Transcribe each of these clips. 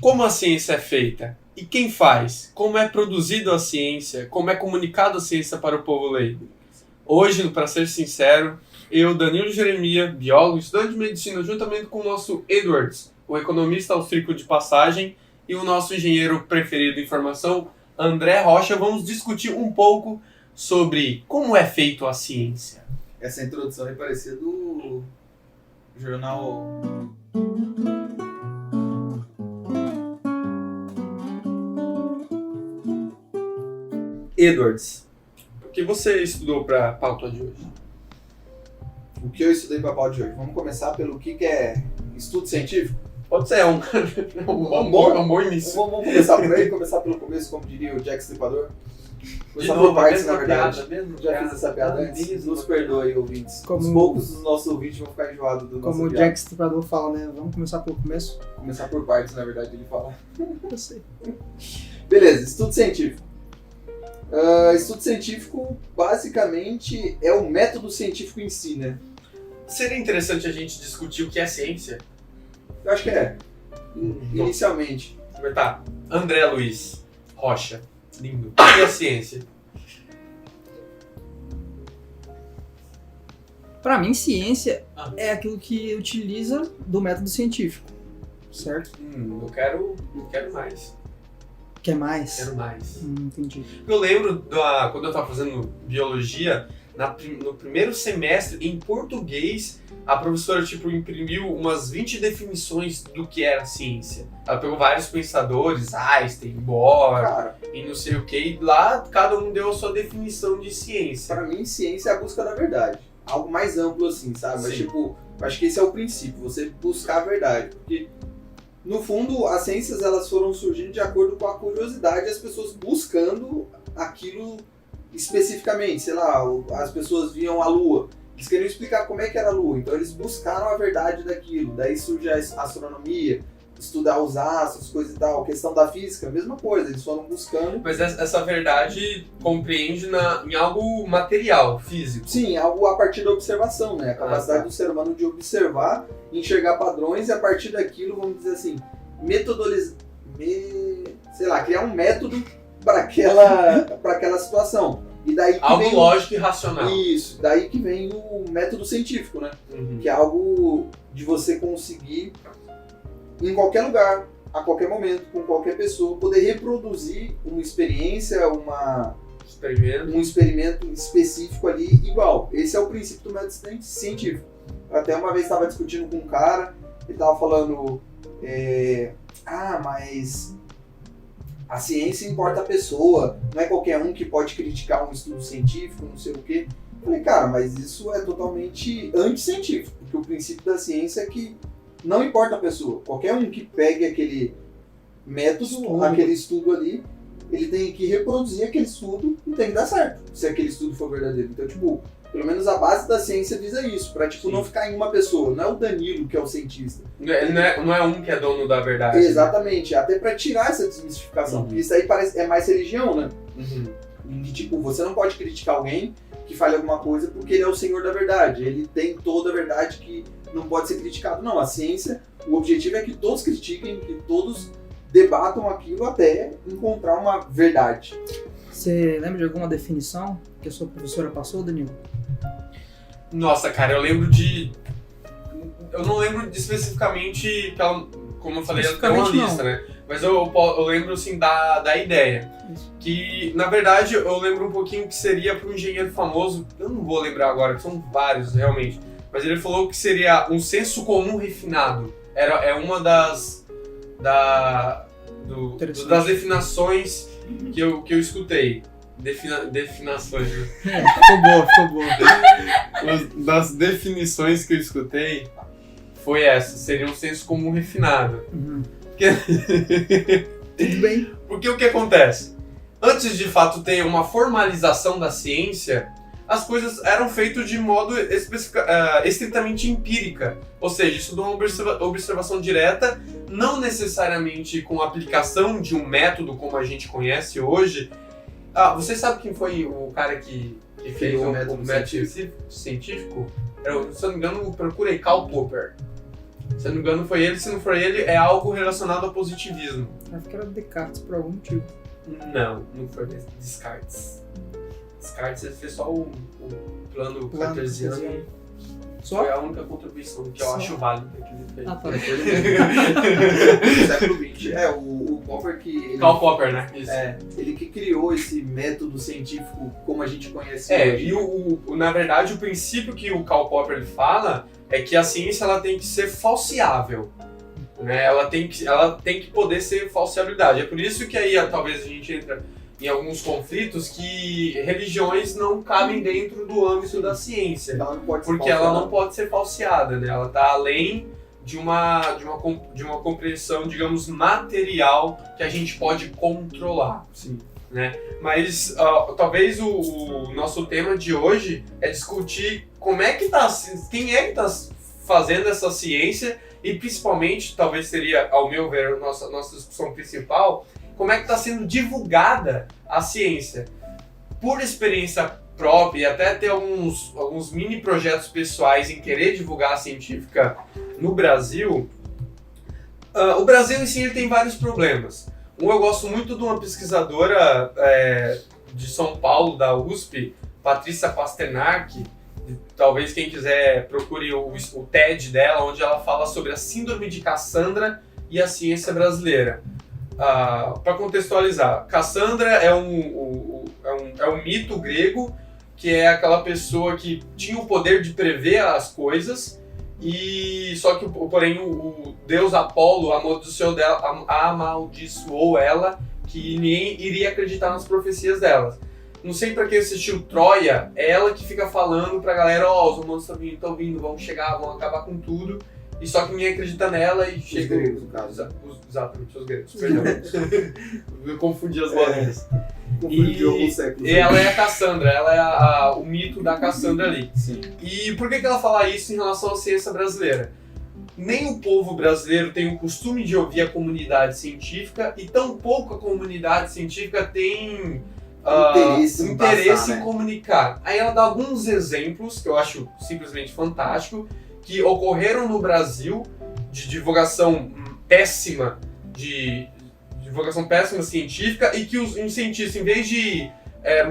como a ciência é feita e quem faz, como é produzida a ciência, como é comunicada a ciência para o povo leigo. Hoje, para ser sincero, eu, Danilo Jeremia, biólogo, estudante de medicina, juntamente com o nosso Edwards, o economista austríaco de passagem, e o nosso engenheiro preferido de informação, André Rocha, vamos discutir um pouco sobre como é feito a ciência. Essa introdução é parecida do jornal... Edwards. O que você estudou para a pauta de hoje? O que eu estudei para a pauta de hoje? Vamos começar pelo que é estudo científico? Pode ser, um bom início. Vamos começar por aí, começar pelo começo, como diria o Jack Stripador. Começar por partes, na verdade. Já fiz essa piada antes. Nos perdoe, ouvintes. Como os poucos dos nossos ouvintes vão ficar enjoados do nosso Como o Jack Stripador fala, né? Vamos começar pelo começo? Começar por partes, na verdade, ele fala. Eu sei. Beleza, estudo científico. Estudo científico, basicamente, é o método científico em si, né? Seria interessante a gente discutir o que é ciência? Eu acho que é. Inicialmente. Tá. André Luiz Rocha. Lindo. O que é ciência? Pra mim, ciência é aquilo que utiliza do método científico, certo? Eu quero mais. Quer mais? Quero mais. Entendi. Eu lembro quando eu estava fazendo biologia, no primeiro semestre, em português, a professora imprimiu umas 20 definições do que era ciência. Ela pegou vários pensadores, Einstein, Bohr, e não sei o que, e lá cada um deu a sua definição de ciência. Para mim, ciência é a busca da verdade. Algo mais amplo assim, sabe? Mas Sim. acho que esse é o princípio, você buscar a verdade. Porque, no fundo, as ciências elas foram surgindo de acordo com a curiosidade das pessoas buscando aquilo especificamente. Sei lá, as pessoas viam a Lua. Eles queriam explicar como é que era a Lua, então eles buscaram a verdade daquilo. Daí surge a astronomia, estudar os astros, coisas e tal. A questão da física, a mesma coisa, eles foram buscando. Mas essa verdade compreende em algo material, físico. Sim, algo a partir da observação, né? A capacidade do ser humano de observar, enxergar padrões e a partir daquilo, vamos dizer assim, criar um método para aquela situação. E daí que algo lógico e racional. Isso, daí que vem o método científico, né? Uhum. Que é algo de você conseguir, em qualquer lugar, a qualquer momento, com qualquer pessoa, poder reproduzir uma experiência, um experimento específico ali igual. Esse é o princípio do método científico. Até uma vez estava discutindo com um cara, ele estava falando, mas a ciência importa a pessoa, não é qualquer um que pode criticar um estudo científico, não sei o quê. Eu falei, cara, mas isso é totalmente anticientífico, porque o princípio da ciência é que não importa a pessoa. Qualquer um que pegue aquele método, aquele estudo ali, ele tem que reproduzir aquele estudo e tem que dar certo, se aquele estudo for verdadeiro. Então, pelo menos a base da ciência visa isso, pra não ficar em uma pessoa. Não é o Danilo que é o cientista. Não é um que é dono da verdade. Exatamente, né? Até pra tirar essa desmistificação. Porque isso aí é mais religião, né? Uhum. Você não pode criticar alguém que fale alguma coisa porque ele é o senhor da verdade. Ele tem toda a verdade que não pode ser criticado. Não, a ciência, o objetivo é que todos critiquem, que todos debatam aquilo até encontrar uma verdade. Você lembra de alguma definição que a sua professora passou, Danilo? Nossa, cara, eu não lembro especificamente, como eu falei, ela tem uma lista, né? Mas eu lembro, assim, da ideia. Isso. Que, na verdade, eu lembro um pouquinho que seria para um engenheiro famoso, eu não vou lembrar agora, que são vários, realmente. Mas ele falou que seria um senso comum refinado. É uma das definições que eu escutei. Definições. Ficou boa. Das definições que eu escutei foi essa, seria um senso comum refinado. Uhum. Porque... Tudo bem. Porque o que acontece? Antes de fato ter uma formalização da ciência, as coisas eram feitas de modo estritamente empírica. Ou seja, isso de uma observação direta, não necessariamente com a aplicação de um método como a gente conhece hoje. Você sabe quem foi o cara que fez o método científico? Se eu não me engano, procurei Karl Popper. Se eu não me engano foi ele, se não for ele, é algo relacionado ao positivismo. Acho que era Descartes por algum motivo. Não foi Descartes. Descartes ele fez só o plano cartesiano. Só? Foi a única contribuição que eu Só? acho válida que ele fez. Ah, tá. No século XX. O Popper que... Karl Popper, né? Isso. Ele que criou esse método científico como a gente conhece E hoje. na verdade o princípio que o Karl Popper ele fala é que a ciência ela tem que ser falseável. Né? Ela tem que poder ser falseabilidade. É por isso que aí talvez a gente entra em alguns conflitos que religiões não cabem dentro do âmbito da ciência. Ela não pode ser Porque ela não pode ser falseada, né? Ela está além de uma compreensão, digamos, material que a gente pode controlar. Sim. Né? Mas talvez o nosso tema de hoje é discutir quem é que está fazendo essa ciência e principalmente, talvez seria, ao meu ver, a nossa discussão principal, como é que está sendo divulgada a ciência. Por experiência própria e até ter alguns mini projetos pessoais em querer divulgar a científica no Brasil, o Brasil em si ele tem vários problemas. Eu gosto muito de uma pesquisadora de São Paulo, da USP, Patrícia Pasternak. Talvez quem quiser procure o TED dela, onde ela fala sobre a síndrome de Cassandra e a ciência brasileira. Para contextualizar, Cassandra é um mito grego, que é aquela pessoa que tinha o poder de prever as coisas, porém o deus Apolo amaldiçoou ela, que ninguém iria acreditar nas profecias delas. Não sei pra quem assistiu Troia, é ela que fica falando pra galera, os romanos estão vindo, vão chegar, vão acabar com tudo. E só que ninguém acredita nela e chega... Os gregos, no caso. Exatamente, os gregos, perdão. Eu confundi as bolinhas. Confundi alguns séculos. E ela é a Cassandra, ela é o mito da Cassandra ali. Sim. E por que ela fala isso em relação à ciência brasileira? Nem o povo brasileiro tem o costume de ouvir a comunidade científica e tampouco a comunidade científica tem... interesse em comunicar. Aí ela dá alguns exemplos que eu acho simplesmente fantástico, que ocorreram no Brasil de divulgação péssima científica e que os cientistas, em vez de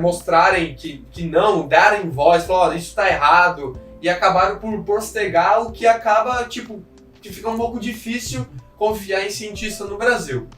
mostrarem que não, darem voz, falaram, isso está errado, e acabaram por postergar, o que acaba, que fica um pouco difícil confiar em cientista no Brasil.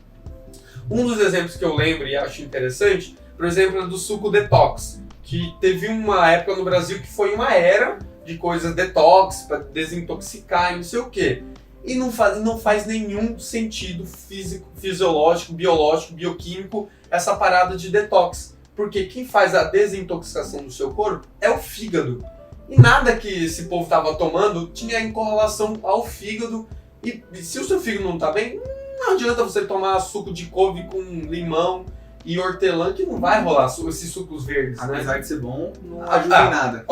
Um dos exemplos que eu lembro e acho interessante, por exemplo, é do suco detox, que teve uma época no Brasil que foi uma era de coisas detox, para desintoxicar e não sei o quê. E não faz nenhum sentido físico, fisiológico, biológico, bioquímico essa parada de detox. Porque quem faz a desintoxicação do seu corpo é o fígado. E nada que esse povo estava tomando tinha em correlação ao fígado. E se o seu fígado não está bem, não adianta você tomar suco de couve com limão e hortelã, que não vai rolar esses sucos verdes, né? Apesar de ser bom, não ajuda em nada.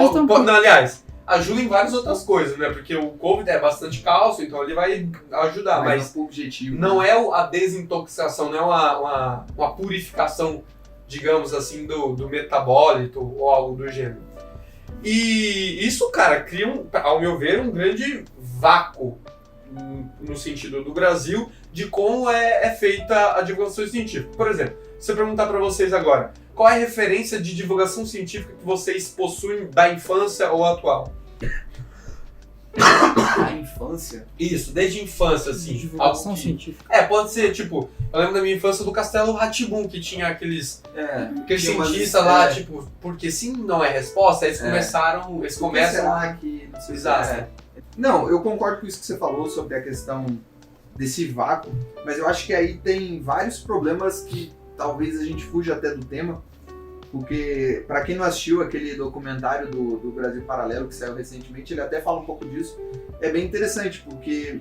Aliás, ajuda em várias outras coisas, né? Porque o couve é bastante cálcio, então ele vai ajudar. Mas o objetivo não é a desintoxicação, não é uma purificação, digamos assim, do metabólito ou algo do gênero. E isso, cara, cria, ao meu ver, um grande vácuo no sentido do Brasil de como é feita a divulgação científica. Por exemplo, se eu perguntar para vocês agora, qual é a referência de divulgação científica que vocês possuem da infância ou atual? Da infância? Isso, desde a infância, assim. Divulgação científica. Pode ser, eu lembro da minha infância do Castelo Rá-Tim-Bum, que tinha aqueles cientistas lá, porque sim não é resposta, aí eles começam... Será que... Não sei. Exato. Não, eu concordo com isso que você falou sobre a questão desse vácuo, mas eu acho que aí tem vários problemas que talvez a gente fuja até do tema, porque para quem não assistiu aquele documentário do Brasil Paralelo que saiu recentemente, ele até fala um pouco disso. É bem interessante, porque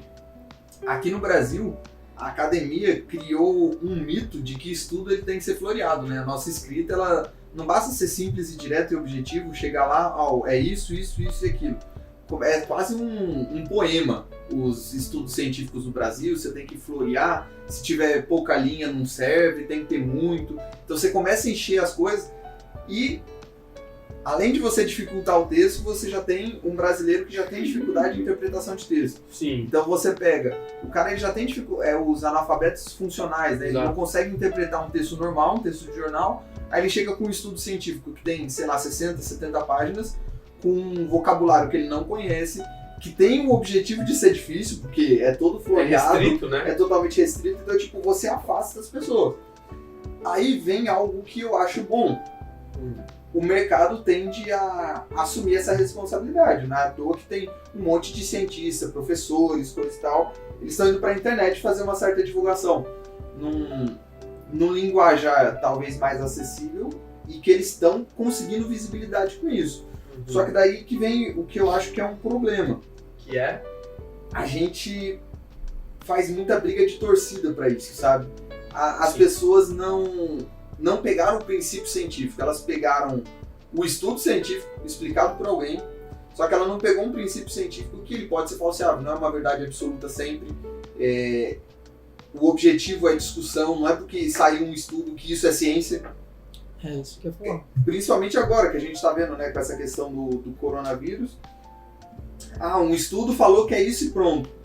aqui no Brasil a academia criou um mito de que estudo ele tem que ser floreado, né? A nossa escrita, ela não basta ser simples e direto e objetivo, chegar lá, é isso e aquilo. É quase um poema. Os estudos científicos no Brasil, você tem que florear, se tiver pouca linha não serve, tem que ter muito. Então você começa a encher as coisas e além de você dificultar o texto, você já tem um brasileiro que já tem dificuldade de interpretação de texto. Sim. Então você pega, o cara ele já tem os analfabetos funcionais, né? Ele não consegue interpretar um texto normal, um texto de jornal, aí ele chega com um estudo científico que tem, sei lá, 60, 70 páginas, com um vocabulário que ele não conhece, que tem o objetivo de ser difícil, porque é todo floreado, é restrito, né? É totalmente restrito, então tipo, você afasta as pessoas. Aí vem algo que eu acho bom. O mercado tende a assumir essa responsabilidade, não é à toa que tem um monte de cientistas, professores, coisa e tal, eles estão indo para a internet fazer uma certa divulgação num linguajar talvez mais acessível e que eles estão conseguindo visibilidade com isso. Só que daí que vem o que eu acho que é um problema. Que é? A gente faz muita briga de torcida para isso, sabe? As pessoas não pegaram o princípio científico, elas pegaram o estudo científico explicado por alguém, só que ela não pegou um princípio científico que ele pode ser falseável, não é uma verdade absoluta sempre. O objetivo é discussão, não é porque saiu um estudo que isso é ciência. É isso que eu falo. Principalmente agora que a gente está vendo, né, com essa questão do coronavírus. Um estudo falou que é isso e pronto.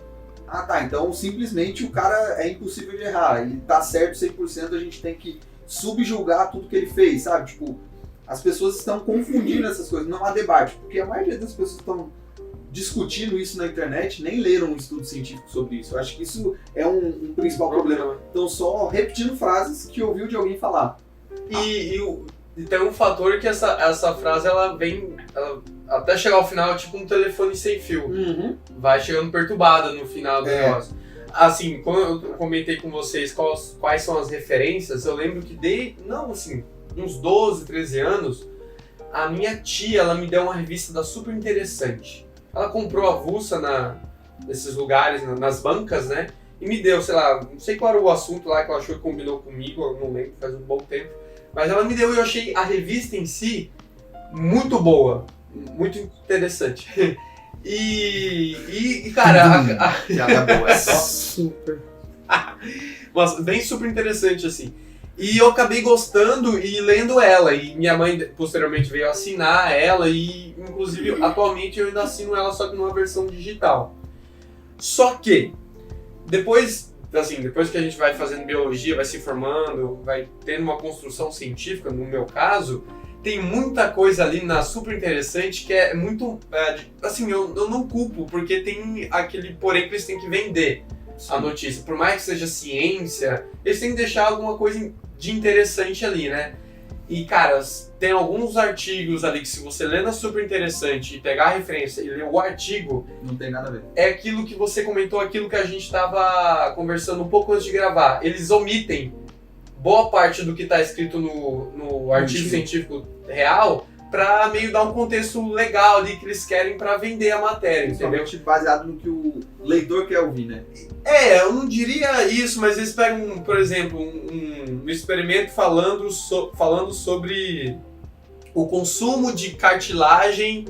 Tá, então simplesmente o cara é impossível de errar, ele tá certo 100%, a gente tem que subjulgar tudo que ele fez, sabe? Tipo, as pessoas estão confundindo essas coisas, não há debate, porque a maioria das pessoas estão discutindo isso na internet, nem leram um estudo científico sobre isso. Eu acho que isso é um principal problema. Estão só repetindo frases que ouviu de alguém falar. E tem um fator que essa frase, ela vem, até chegar ao final, é tipo um telefone sem fio. Vai chegando perturbada no final do negócio. Assim, quando eu comentei com vocês quais são as referências, eu lembro que uns 12, 13 anos, a minha tia, ela me deu uma revista super interessante. Ela comprou avulsa nesses lugares, nas bancas, né? E me deu, sei lá, não sei qual era o assunto lá que ela achou que combinou comigo, eu não lembro, faz um bom tempo. Mas ela me deu e eu achei a revista em si muito boa, muito interessante. E cara, piada boa, é só super. Mas bem super interessante, assim. E eu acabei gostando e lendo ela. E minha mãe posteriormente veio assinar ela e, inclusive, atualmente eu ainda assino ela, só que numa versão digital. Só que, depois que a gente vai fazendo biologia, vai se formando, vai tendo uma construção científica, no meu caso, tem muita coisa ali na super interessante que é muito... eu não culpo, porque tem aquele porém que eles têm que vender. Sim. A notícia. Por mais que seja ciência, eles têm que deixar alguma coisa de interessante ali, né? E, cara, tem alguns artigos ali que se você ler na super interessante e pegar a referência e ler o artigo... Não tem nada a ver. É aquilo que você comentou, aquilo que a gente estava conversando um pouco antes de gravar. Eles omitem boa parte do que está escrito no artigo científico real para meio dar um contexto legal ali que eles querem para vender a matéria, entendeu? Baseado no que o leitor quer ouvir, né? Eu não diria isso, mas eles pegam, por exemplo, um experimento falando sobre o consumo de cartilagem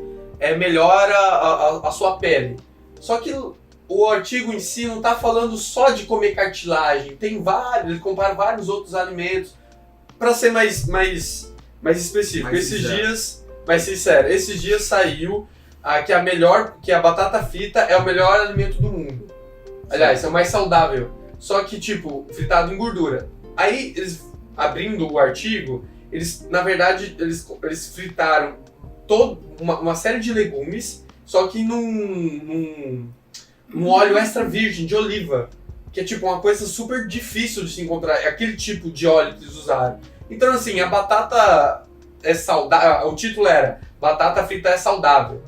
melhora a sua pele. Só que o artigo em si não está falando só de comer cartilagem, ele compara vários outros alimentos para ser mais específico. Mais sincero, esses dias saiu que a batata frita é o melhor alimento do mundo. Aliás, é o mais saudável. Só que, tipo, fritado em gordura. Aí, eles, abrindo o artigo, na verdade, eles fritaram uma série de legumes, só que num óleo extra virgem de oliva. Que é, tipo, uma coisa super difícil de se encontrar. É aquele tipo de óleo que eles usaram. Então, assim, a batata é saudável. O título era Batata frita é saudável,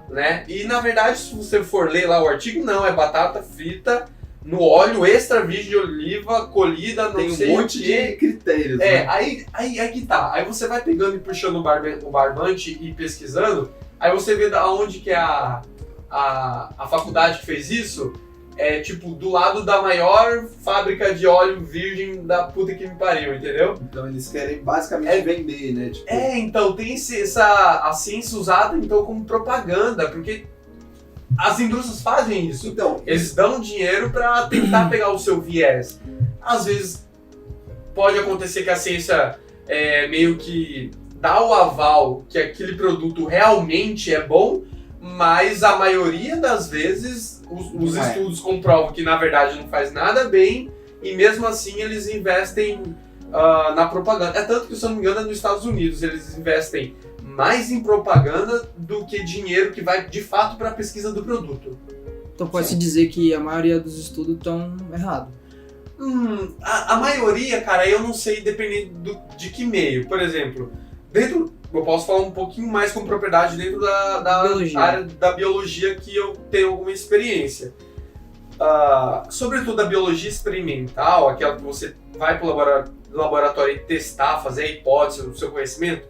né? E, na verdade, se você for ler lá o artigo, não. É batata frita no óleo extra virgem de oliva, colhida, não sei o quê. Tem um monte de critérios, né? Aí que tá. Aí você vai pegando e puxando o barbante e pesquisando. Aí você vê da onde que é a faculdade que fez isso. É, tipo, do lado da maior fábrica de óleo virgem da puta que me pariu, entendeu? Então eles querem basicamente vender, né? Tipo... então tem a ciência usada então como propaganda, porque as indústrias fazem isso. Então, eles dão dinheiro pra tentar pegar o seu viés. Às vezes pode acontecer que a ciência meio que dá o aval que aquele produto realmente é bom, mas a maioria das vezes os estudos comprovam que na verdade não faz nada bem e mesmo assim eles investem na propaganda. É tanto que, se eu não me engano, é nos Estados Unidos, eles investem mais em propaganda do que dinheiro que vai de fato para a pesquisa do produto. Então pode-se dizer que a maioria dos estudos estão errados. A maioria, cara, eu não sei dependendo de que meio. Por exemplo, eu posso falar um pouquinho mais com propriedade dentro da área da biologia que eu tenho alguma experiência. Sobretudo a biologia experimental, aquela que você vai para o laboratório e testar, fazer a hipótese do seu conhecimento,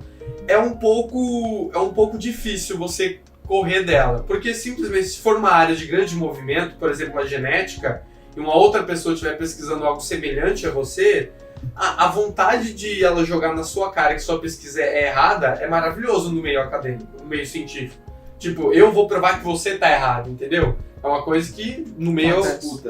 é um pouco difícil você correr dela. Porque simplesmente se for uma área de grande movimento, por exemplo, a genética, e uma outra pessoa estiver pesquisando algo semelhante a você, a vontade de ela jogar na sua cara que sua pesquisa é errada é maravilhoso no meio acadêmico, no meio científico. Tipo, eu vou provar que você tá errado, entendeu? É uma coisa que no meio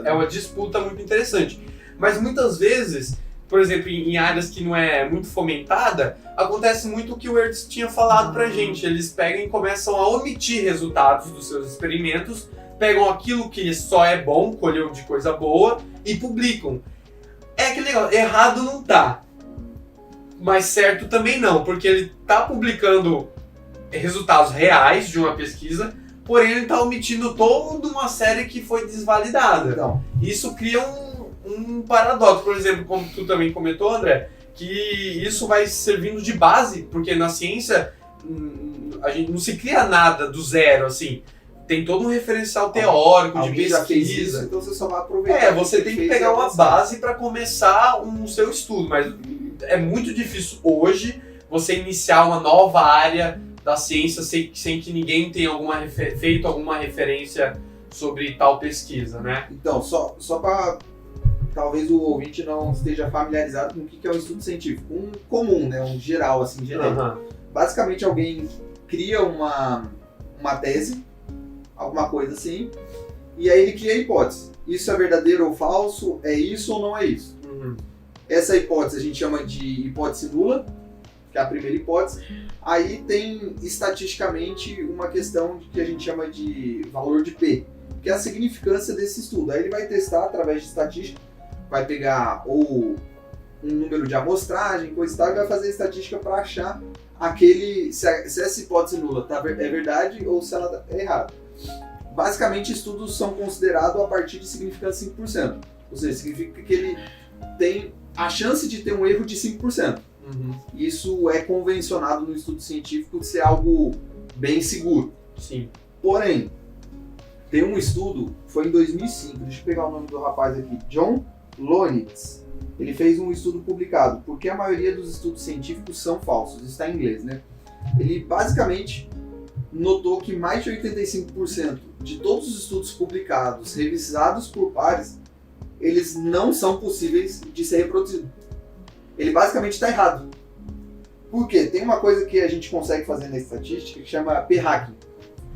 é uma disputa muito interessante. Mas muitas vezes, por exemplo, em áreas que não é muito fomentada, acontece muito o que o Ertz tinha falado pra gente. Eles pegam e começam a omitir resultados dos seus experimentos, pegam aquilo que só é bom, colheu de coisa boa, e publicam. É aquele negócio, errado não tá, mas certo também não, porque ele tá publicando resultados reais de uma pesquisa, porém ele tá omitindo toda uma série que foi desvalidada. Então, isso cria um paradoxo. Por exemplo, como tu também comentou, André, que isso vai servindo de base, porque na ciência a gente não se cria nada do zero, assim. Tem todo um referencial teórico de pesquisa. Já fez isso, então você só vai aproveitar. Você tem que pegar uma base para começar o seu estudo, mas é muito difícil hoje você iniciar uma nova área da ciência sem que ninguém tenha feito alguma referência sobre tal pesquisa, né? Então, só para talvez o ouvinte não esteja familiarizado com o que é um estudo científico. Um comum, né? Um geral, assim, genérico. Basicamente, alguém cria uma tese, alguma coisa assim, e aí ele cria a hipótese. Isso é verdadeiro ou falso? É isso ou não é isso? Essa hipótese a gente chama de hipótese nula, que é a primeira hipótese. Aí tem, estatisticamente, uma questão que a gente chama de valor de P, que é a significância desse estudo. Aí ele vai testar através de estatística, vai pegar ou um número de amostragem, coisa e tal, e vai fazer a estatística para achar se essa hipótese nula é verdade ou se ela é errada. Basicamente, estudos são considerados a partir de significância 5%. Ou seja, significa que ele tem a chance de ter um erro de 5%. Isso é convencionado no estudo científico de ser algo bem seguro. Sim. Porém, tem um estudo, foi em 2005, deixa eu pegar o nome do rapaz aqui, John Lonitz. Ele fez um estudo publicado, porque a maioria dos estudos científicos são falsos, isso está em inglês, né? Ele basicamente notou que mais de 85% de todos os estudos publicados, revisados por pares, eles não são possíveis de ser reproduzidos. Ele basicamente está errado. Por quê? Tem uma coisa que a gente consegue fazer na estatística que chama p-hacking,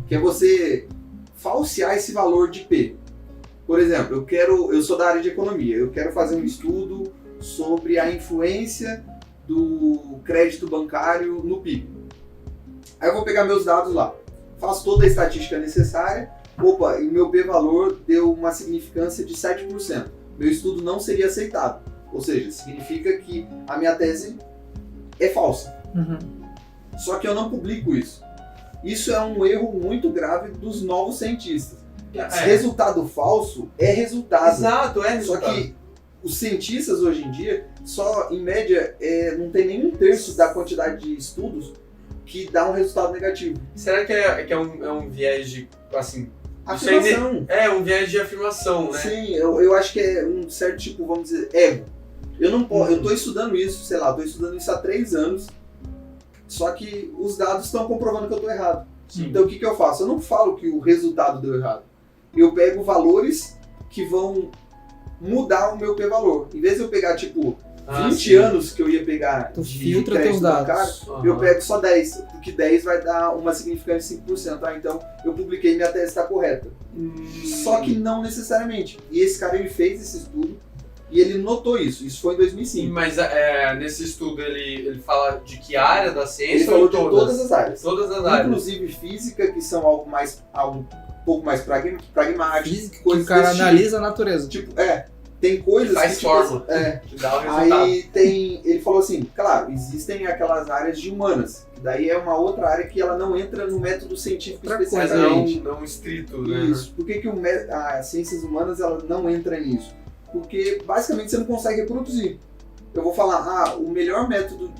que é você falsear esse valor de P. Por exemplo, eu sou da área de economia, eu quero fazer um estudo sobre a influência do crédito bancário no PIB. Aí eu vou pegar meus dados lá, faço toda a estatística necessária, e meu p-valor deu uma significância de 7%. Meu estudo não seria aceitado, ou seja, significa que a minha tese é falsa. Só que eu não publico isso. Isso é um erro muito grave dos novos cientistas. Resultado falso é resultado. Exato, é resultado. Só que os cientistas hoje em dia, só em média, não tem nem um terço da quantidade de estudos que dá um resultado negativo. Será que é um viés de, assim... Afirmação. Um viés de afirmação, né? Sim, eu acho que é um certo tipo, vamos dizer, ego. Eu não posso, eu tô estudando isso, sei lá, tô estudando isso há 3 anos, só que os dados estão comprovando que eu tô errado. Sim. Então o que eu faço? Eu não falo que o resultado deu errado. Eu pego valores que vão mudar o meu p-valor. Em vez de eu pegar, 20 anos que eu ia pegar tu de filtra crédito teus dados. bancário, eu pego só 10, porque 10 vai dar uma significância de 5%. Então eu publiquei, minha tese está correta. Só que não necessariamente. E esse cara, ele fez esse estudo, E ele notou isso. Isso foi em Sim, 2005. mas nesse estudo ele fala de que área da ciência Ele falou ou de todas? todas as áreas. Todas as áreas. Inclusive física, que são algo um pouco mais pragmático. Física, que coisas o cara desse tipo. analisa a natureza. Tipo, tem coisas Faz que fórmula. tipo, Que dá o resultado. aí ele falou assim, claro, existem aquelas áreas de humanas, que daí é uma outra área que ela não entra no método científico Outra coisa, especificamente. Não estrito, né? Isso. Por que as ciências humanas ela não entra nisso? Porque basicamente você não consegue reproduzir. Eu vou falar, o melhor método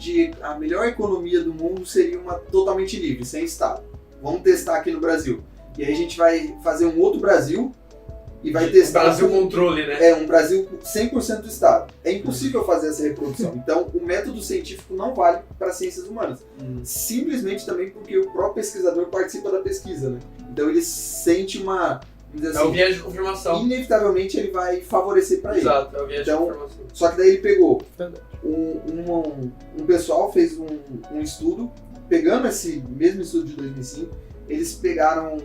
a melhor economia do mundo seria uma totalmente livre, sem Estado. Vamos testar aqui no Brasil. E aí a gente vai fazer um outro Brasil e vai testar... Brasil controle, né? Um Brasil 100% do Estado. É impossível fazer essa reprodução. Então, o método científico não vale para ciências humanas. Simplesmente também porque o próprio pesquisador participa da pesquisa, né? Então, ele sente uma... É o viés de confirmação. Inevitavelmente, ele vai favorecer para ele. Exato, é o viés de confirmação. Só que daí ele pegou... Um pessoal fez um estudo, pegando esse mesmo estudo de 2005, eles pegaram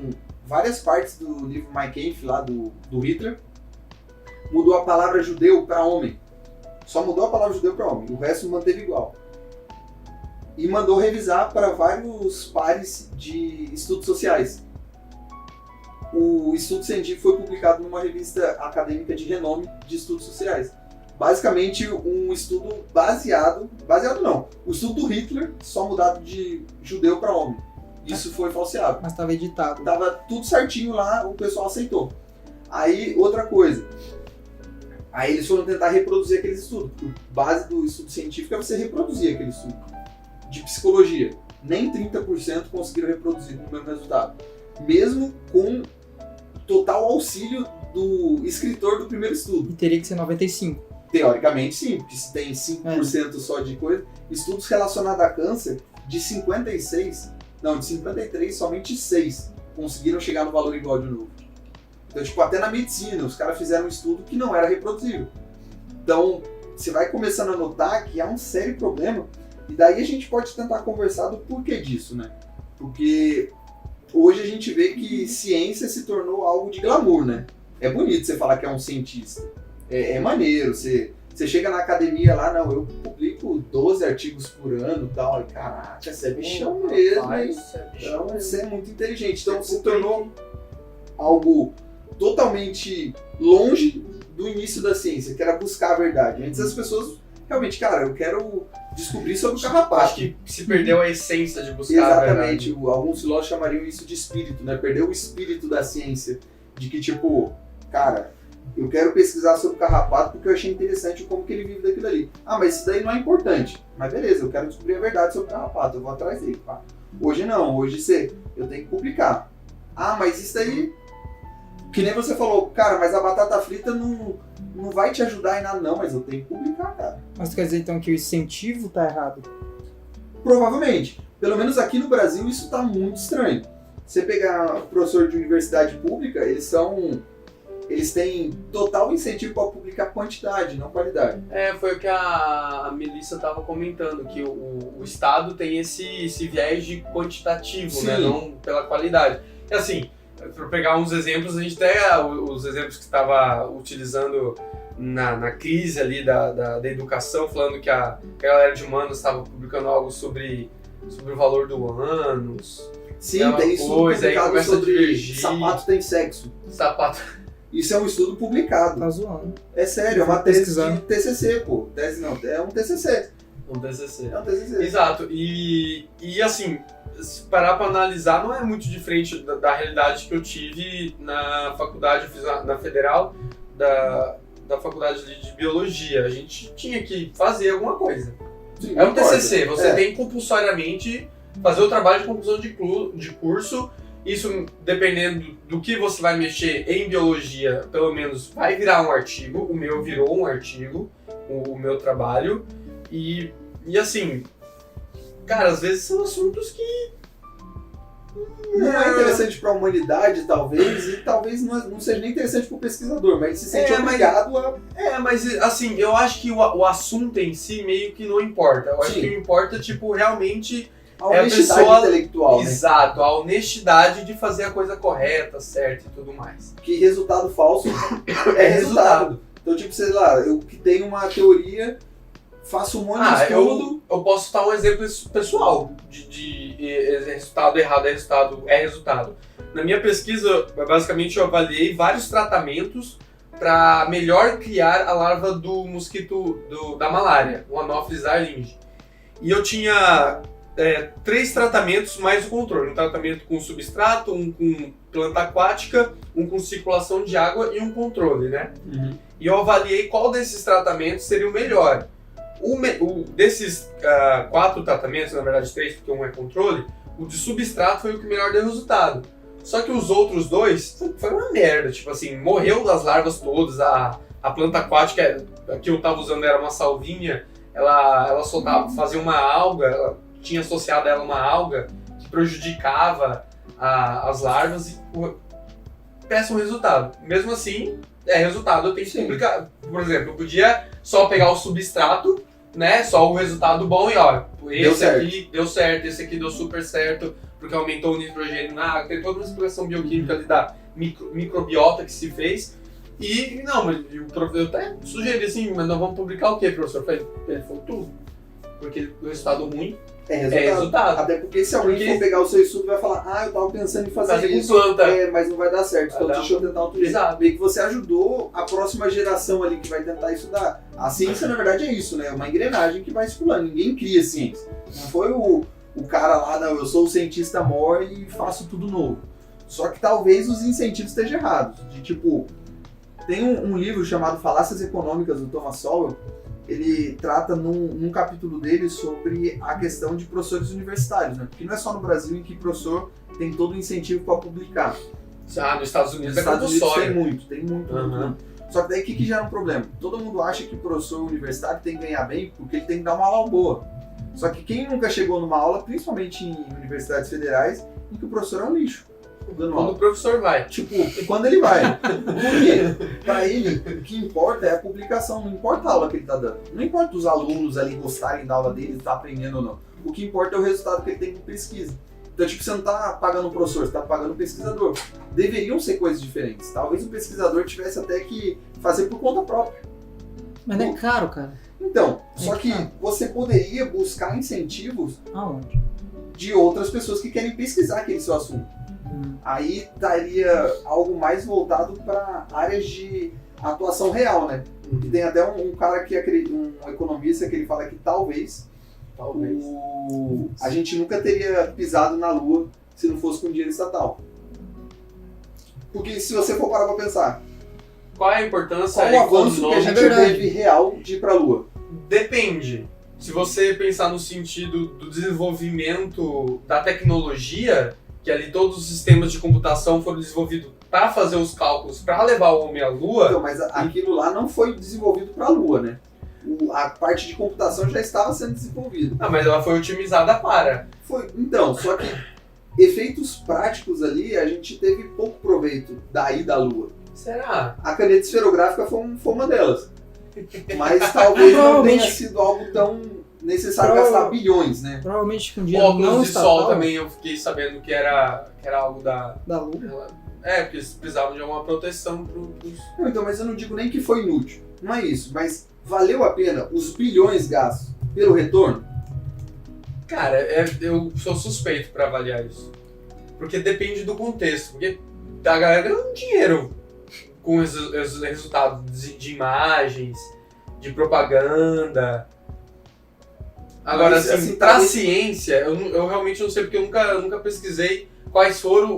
várias partes do livro Mein Kampf, lá do Hitler, mudou a palavra judeu para homem. Só mudou a palavra judeu para homem, o resto manteve igual. E mandou revisar para vários pares de estudos sociais. O estudo científico foi publicado numa revista acadêmica de renome de estudos sociais. Basicamente, um estudo baseado não, o estudo do Hitler, só mudado de judeu para homem. Isso foi falseado. Mas estava editado. Tava tudo certinho lá, o pessoal aceitou. Aí, outra coisa. Aí eles foram tentar reproduzir aquele estudo. A base do estudo científico é você reproduzir aquele estudo. De psicologia. Nem 30% conseguiram reproduzir o mesmo resultado. Mesmo com total auxílio do escritor do primeiro estudo. E teria que ser 95%. Teoricamente, sim, porque se tem 5% só de coisa. Estudos relacionados a câncer, de 53, somente 6 conseguiram chegar no valor igual de novo. Então, tipo, até na medicina, os caras fizeram um estudo que não era reproduzível. Então, você vai começando a notar que há um sério problema, e daí a gente pode tentar conversar do porquê disso, né? Porque hoje a gente vê que ciência se tornou algo de glamour, né? É bonito você falar que é um cientista. É maneiro, você chega na academia lá, não, eu publico 12 artigos por ano e tal, e caraca, você é bichão mesmo, hein? Então, você é muito inteligente. Então, se tornou algo totalmente longe do início da ciência, que era buscar a verdade. Antes as pessoas, realmente, cara, eu quero descobrir sobre o carrapato. Acho que se perdeu a essência de buscar a verdade. Exatamente. Alguns filósofos chamariam isso de espírito, né? Perdeu o espírito da ciência. De que, tipo, cara, eu quero pesquisar sobre o carrapato porque eu achei interessante como que ele vive daquilo ali. Ah, mas isso daí não é importante. Mas beleza, eu quero descobrir a verdade sobre o carrapato, eu vou atrás dele. Pá. Hoje não, hoje eu tenho que publicar. Ah, mas isso daí, que nem você falou, cara, mas a batata frita não vai te ajudar em nada. Não, mas eu tenho que publicar, cara. Mas quer dizer então que o incentivo tá errado? Provavelmente. Pelo menos aqui no Brasil isso tá muito estranho. Você pegar professor de universidade pública, eles têm total incentivo para publicar quantidade, não qualidade. Foi o que a Melissa estava comentando, que o Estado tem esse viés de quantitativo, Sim. né? Não pela qualidade. E assim, para pegar uns exemplos, a gente tem os exemplos que estava utilizando na crise ali da educação, falando que a galera de humanos estava publicando algo sobre o valor do ânus. Sim, tem estudo publicado sobre sapato tem sexo. Sapato. Isso é um estudo publicado. Tá zoando. É sério, é uma tese Pesquisando. de TCC, pô. Tese não, é um TCC. Um TCC. É um TCC. Exato. E assim, se parar para analisar, não é muito diferente da realidade que eu tive na faculdade, eu fiz na Federal, da faculdade de Biologia. A gente tinha que fazer alguma coisa. Sim, É um não importa. TCC, você tem compulsoriamente fazer o trabalho de conclusão de curso. Isso, dependendo do que você vai mexer em biologia, pelo menos vai virar um artigo. O meu virou um artigo, o meu trabalho. E assim, cara, às vezes são assuntos que Não é interessante para a humanidade, talvez, e talvez não seja nem interessante para o pesquisador, mas ele se sente obrigado a... mas assim, eu acho que o assunto em si meio que não importa. Eu acho Sim. que o que importa, tipo, realmente... A honestidade intelectual, Exato, a honestidade de fazer a coisa correta, certa e tudo mais. né? Que resultado falso é resultado. Então, tipo, sei lá, eu que tenho uma teoria, faço um monte de estudo. Eu posso citar um exemplo pessoal de resultado errado é resultado. Na minha pesquisa, basicamente, eu avaliei vários tratamentos para melhor criar a larva do mosquito da malária, o Anopheles aelingi. E eu tinha 3 tratamentos mais o controle. Um tratamento com substrato, um com planta aquática, um com circulação de água e um controle, né? Uhum. E eu avaliei qual desses tratamentos seria o melhor. Desses 4 tratamentos, na verdade 3, porque um é controle, o de substrato foi o que melhor deu resultado. Só que os outros 2 foi uma merda, tipo assim, morreu das larvas todas, a planta aquática que eu tava usando era uma salvinha, ela soltava, fazia uma alga, ela tinha associado a ela uma alga que prejudicava as larvas e péssimo resultado. Mesmo assim, resultado, eu tenho que publicar. Por exemplo, eu podia só pegar o substrato, né, só o resultado bom e ó, esse aqui deu certo, esse aqui deu super certo, porque aumentou o nitrogênio na água, tem toda uma explicação bioquímica ali da microbiota que se fez. E não, mas eu até sugeri assim, mas nós vamos publicar o quê, professor? Ele falou tudo. Porque o resultado ruim é resultado. Até porque se alguém for pegar o seu estudo vai falar, eu tava pensando em fazer isso, planta. Mas não vai dar certo, então deixa eu tentar outro jeito. Exato. Meio que você ajudou a próxima geração ali que vai tentar estudar. A ciência, na verdade, é isso, né? É uma engrenagem que vai circulando. Ninguém cria ciência. Não foi o cara lá, não, eu sou o cientista mor e faço tudo novo. Só que talvez os incentivos estejam errados. De tipo, tem um livro chamado Falácias Econômicas, do Thomas Sowell. Ele trata num capítulo dele sobre a questão de professores universitários, né? Porque não é só no Brasil em que professor tem todo o incentivo para publicar. Nos Estados Unidos Nos Estados Unidos tem muito. Uhum. Só que daí o que gera um problema? Todo mundo acha que o professor universitário tem que ganhar bem porque ele tem que dar uma aula boa. Só que quem nunca chegou numa aula, principalmente em universidades federais, em que o professor é um lixo. Quando o professor vai. Tipo, quando ele vai. Por quê? Pra ele, o que importa é a publicação, não importa a aula que ele tá dando. Não importa os alunos ali gostarem da aula dele, tá aprendendo ou não. O que importa é o resultado que ele tem com pesquisa. Então, tipo, você não tá pagando um professor, você tá pagando um pesquisador. Deveriam ser coisas diferentes. Talvez o pesquisador tivesse até que fazer por conta própria. Mas não é caro, cara. Então, só que você poderia buscar incentivos Aonde? de outras pessoas que querem pesquisar aquele seu assunto. Aí daria algo mais voltado para áreas de atuação real, né? E tem até um cara que um economista que ele fala que talvez a gente nunca teria pisado na Lua se não fosse com dinheiro estatal. Porque se você for parar para pensar, qual é a importância qual o avanço que a gente teve real de ir para a Lua? Depende. Se você pensar no sentido do desenvolvimento da tecnologia, que ali todos os sistemas de computação foram desenvolvidos para fazer os cálculos, para levar o homem à Lua. Então, mas aquilo lá não foi desenvolvido para a Lua, né? A parte de computação já estava sendo desenvolvida. Mas ela foi otimizada para. Então, só que efeitos práticos ali, a gente teve pouco proveito da ida à Lua. Será? A caneta esferográfica foi uma delas. Mas talvez não tenha sido algo tão necessário gastar bilhões, né? Provavelmente com dinheiro óculos não de estatal. sol também eu fiquei sabendo que era algo da Lua. porque eles precisavam de alguma proteção pros... Não, então, mas eu não digo nem que foi inútil. Não é isso, mas valeu a pena os bilhões gastos pelo retorno? Cara, eu sou suspeito pra avaliar isso. Porque depende do contexto. Porque a galera ganhou dinheiro com os resultados de imagens, de propaganda. Agora, mas, assim, pra ciência, eu realmente não sei, porque eu nunca pesquisei quais foram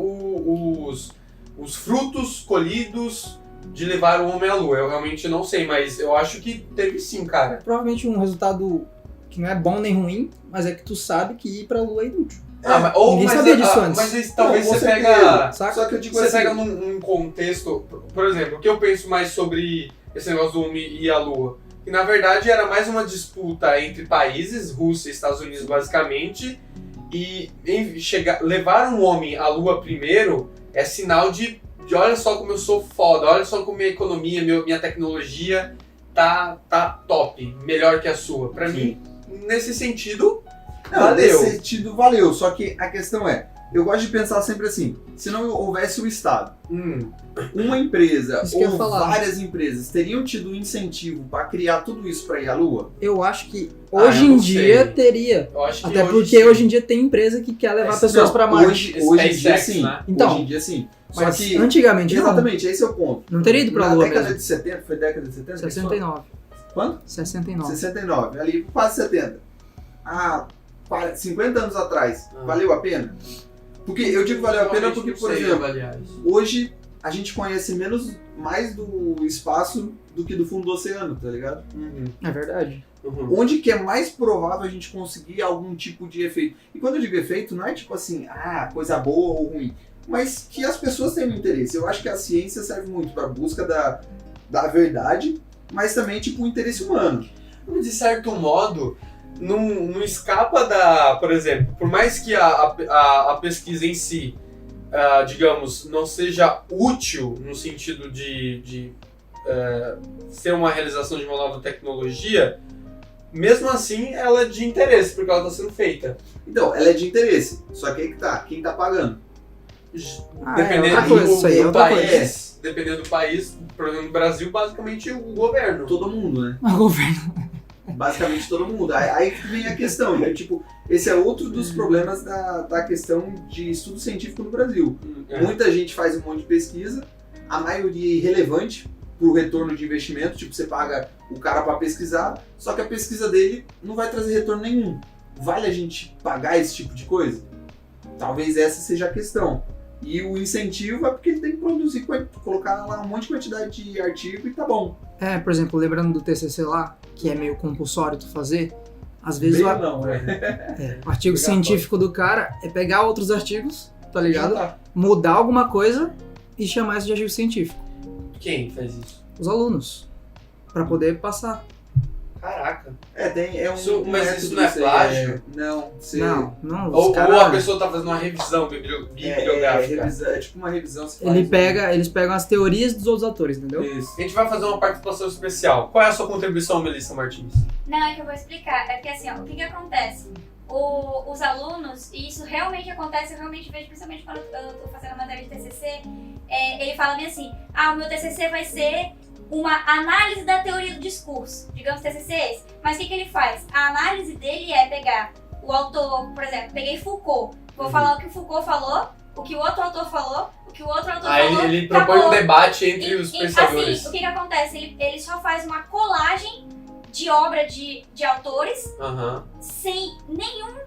os frutos colhidos de levar o homem à Lua. Eu realmente não sei, mas eu acho que teve sim, cara. Provavelmente um resultado que não é bom nem ruim, mas é que tu sabe que ir pra Lua é inútil. Ninguém sabia disso antes. Mas talvez não, você pega... Só que eu digo você assim, pega num contexto... Por exemplo, o que eu penso mais sobre esse negócio do homem ir à Lua? Que na verdade era mais uma disputa entre países, Rússia e Estados Unidos basicamente, e levar um homem à Lua primeiro é sinal de olha só como eu sou foda, olha só como minha economia, minha tecnologia tá top, melhor que a sua. Pra mim, nesse sentido, valeu. Nesse sentido valeu, só que a questão é, eu gosto de pensar sempre assim, se não houvesse o Estado, uma empresa ou várias empresas teriam tido incentivo para criar tudo isso para ir à Lua? Eu acho que hoje em dia teria. Até porque hoje em dia tem empresa que quer levar pessoas para Marte. Hoje em dia sim. Né? Então, hoje em dia sim. Só que antigamente não. Exatamente, esse é o ponto. Não teria ido para a Lua mesmo. Na década de 70, foi década de 70? 69. Quanto? 69. 69, ali quase 70. 50 anos atrás, valeu a pena? Porque eu digo valeu a pena porque, por exemplo, hoje a gente conhece mais do espaço do que do fundo do oceano, tá ligado? É verdade. Onde que é mais provável a gente conseguir algum tipo de efeito? E quando eu digo efeito, não é tipo assim, coisa boa ou ruim, mas que as pessoas tenham interesse. Eu acho que a ciência serve muito para a busca da verdade, mas também tipo o interesse humano. De certo modo, não escapa da... Por exemplo, por mais que a pesquisa em si, digamos, não seja útil no sentido de ser uma realização de uma nova tecnologia, mesmo assim ela é de interesse, porque ela está sendo feita. Então, ela é de interesse, só que aí que tá, quem tá pagando? Dependendo do país, por exemplo, no Brasil, basicamente o governo. Todo mundo, né? O governo. Basicamente todo mundo. Aí vem a questão, né? Tipo, esse é outro dos problemas da questão de estudo científico no Brasil. Muita gente faz um monte de pesquisa, a maioria é irrelevante pro retorno de investimento, tipo, você paga o cara para pesquisar, só que a pesquisa dele não vai trazer retorno nenhum. Vale a gente pagar esse tipo de coisa? Talvez essa seja a questão. E o incentivo é porque ele tem que produzir, colocar lá um monte de quantidade de artigo e tá bom. Por exemplo, lembrando do TCC lá, que é meio compulsório tu fazer, às vezes o artigo científico do cara é pegar outros artigos, tá ligado? Mudar alguma coisa e chamar isso de artigo científico. Quem faz isso? Os alunos. Pra poder passar. Caraca. Mas isso não é plágio? Não. Ou a pessoa tá fazendo uma revisão bibliográfica. É tipo uma revisão. Eles pegam as teorias dos outros autores, entendeu? Isso. A gente vai fazer uma participação especial. Qual é a sua contribuição, Melissa Martins? Não, é que eu vou explicar. É porque assim, o que acontece? Os alunos, e isso realmente acontece, eu realmente vejo, principalmente quando eu tô fazendo a matéria de TCC, ele fala bem assim, o meu TCC vai ser uma análise da teoria do discurso, digamos TCC é esse. Mas o que ele faz? A análise dele é pegar o autor, por exemplo, peguei Foucault, vou falar o que o Foucault falou, o que o outro autor falou, o que o outro autor falou. Ele propõe um debate entre os pensadores. Assim, o que acontece? Ele só faz uma colagem de obra de autores, sem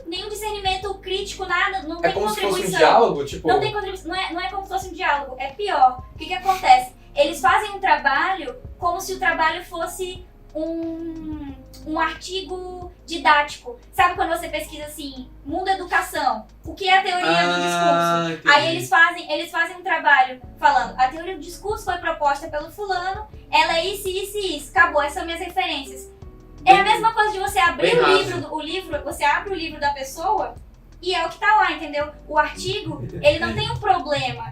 nenhum discernimento crítico, nada, não tem contribuição. É como se fosse um diálogo? Tipo... Não tem contribuição, não é como se fosse um diálogo, é pior. O que acontece? Eles fazem um trabalho como se o trabalho fosse um artigo didático. Sabe quando você pesquisa assim, mundo educação, o que é a teoria do discurso? Entendi. Aí eles fazem um trabalho falando, a teoria do discurso foi proposta pelo fulano, ela é isso, isso e isso, acabou, essas são minhas referências. É a mesma coisa de você abrir o livro, você abre o livro da pessoa e é o que tá lá, entendeu? O artigo, ele não tem um problema,